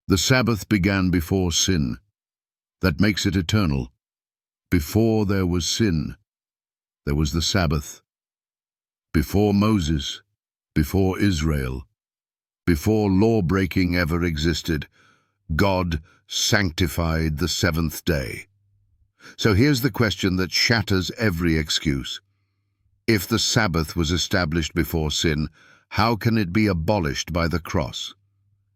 The Sabbath began before sin. That makes it eternal. Before there was sin, there was the Sabbath. Before Moses, before Israel, before law-breaking ever existed, God sanctified the seventh day. So here's the question that shatters every excuse. If the Sabbath was established before sin, how can it be abolished by the cross?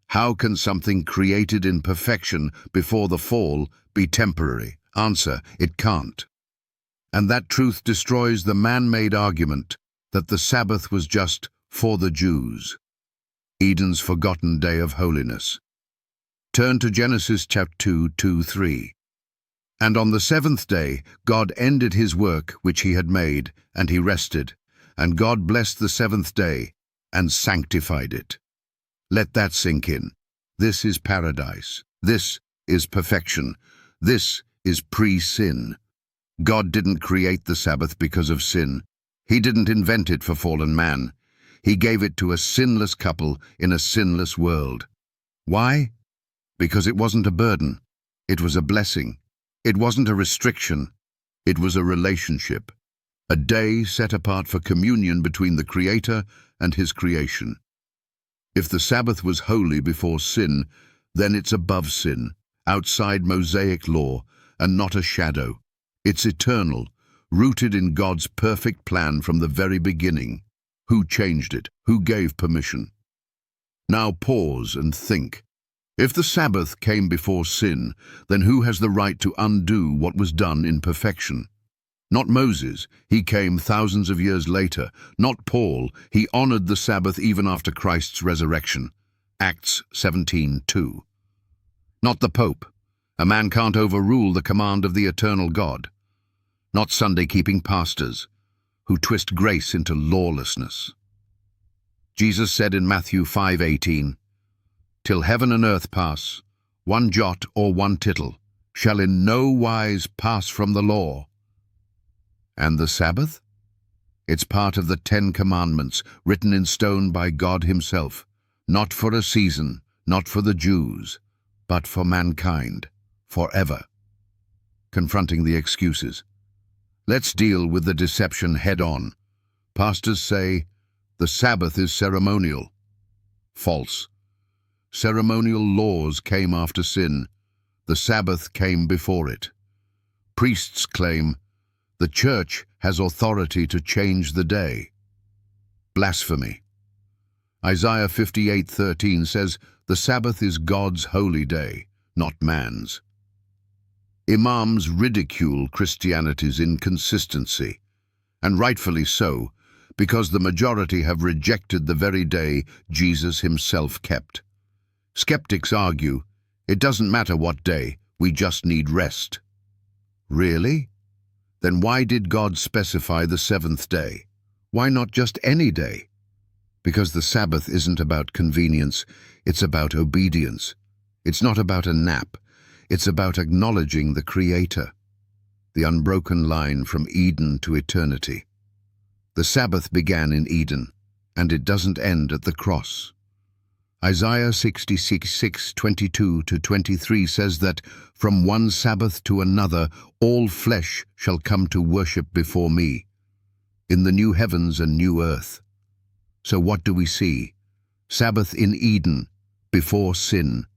How can something created in perfection before the fall be temporary? Answer, it can't. And that truth destroys the man-made argument that the Sabbath was just for the Jews, Eden's forgotten day of holiness. Turn to Genesis chapter 2:3. And on the seventh day God ended his work which he had made, and he rested. And God blessed the seventh day and sanctified it. Let that sink in. This is paradise. This is perfection. This is pre-sin. God didn't create the Sabbath because of sin. He didn't invent it for fallen man. He gave it to a sinless couple in a sinless world. Why? Because it wasn't a burden. It was a blessing. It wasn't a restriction. It was a relationship. A day set apart for communion between the Creator and his creation. If the Sabbath was holy before sin, then it's above sin, outside Mosaic law, and not a shadow. It's eternal, rooted in God's perfect plan from the very beginning. Who changed it? Who gave permission? Now pause and think. If the Sabbath came before sin, then who has the right to undo what was done in perfection? Not Moses, he came thousands of years later. Not Paul, he honored the Sabbath even after Christ's resurrection. Acts 17:2. Not the Pope, a man can't overrule the command of the eternal God. Not Sunday-keeping pastors, who twist grace into lawlessness. Jesus said in Matthew 5:18, "Till heaven and earth pass, one jot or one tittle shall in no wise pass from the law." And the Sabbath? It's part of the 10 Commandments, written in stone by God himself, not for a season, not for the Jews, but for mankind, forever. Confronting the excuses. Let's deal with the deception head-on. Pastors say, the Sabbath is ceremonial. False. Ceremonial laws came after sin. The Sabbath came before it. Priests claim, the church has authority to change the day. Blasphemy. Isaiah 58:13 says, the Sabbath is God's holy day, not man's. Imams ridicule Christianity's inconsistency, and rightfully so, because the majority have rejected the very day Jesus himself kept. Skeptics argue, it doesn't matter what day, we just need rest. Really? Then why did God specify the seventh day? Why not just any day? Because the Sabbath isn't about convenience, it's about obedience. It's not about a nap, it's about acknowledging the Creator, the unbroken line from Eden to eternity. The Sabbath began in Eden, and it doesn't end at the cross. Isaiah 66:22-23 says that, from one Sabbath to another, all flesh shall come to worship before me, in the new heavens and new earth. So what do we see? Sabbath in Eden, before sin.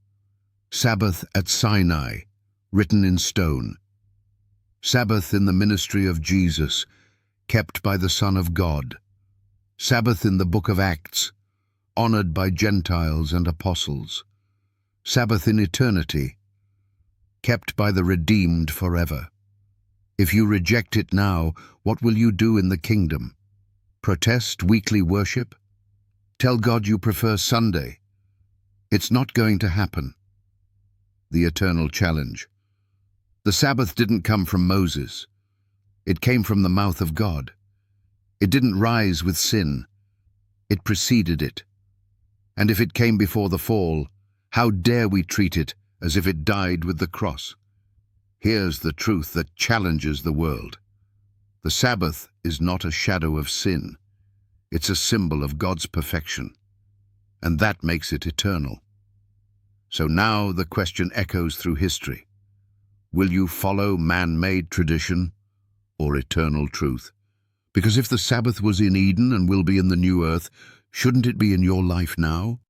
Sabbath at Sinai, written in stone. Sabbath in the ministry of Jesus, kept by the Son of God. Sabbath in the book of Acts, honored by Gentiles and apostles. Sabbath in eternity, kept by the redeemed forever. If you reject it now, what will you do in the kingdom? Protest weekly worship? Tell God you prefer Sunday? It's not going to happen. The eternal challenge. The Sabbath didn't come from Moses. It came from the mouth of God. It didn't rise with sin. It preceded it. And if it came before the fall, how dare we treat it as if it died with the cross? Here's the truth that challenges the world. The Sabbath is not a shadow of sin. It's a symbol of God's perfection. And that makes it eternal. So now the question echoes through history. Will you follow man-made tradition or eternal truth? Because if the Sabbath was in Eden and will be in the new earth, shouldn't it be in your life now?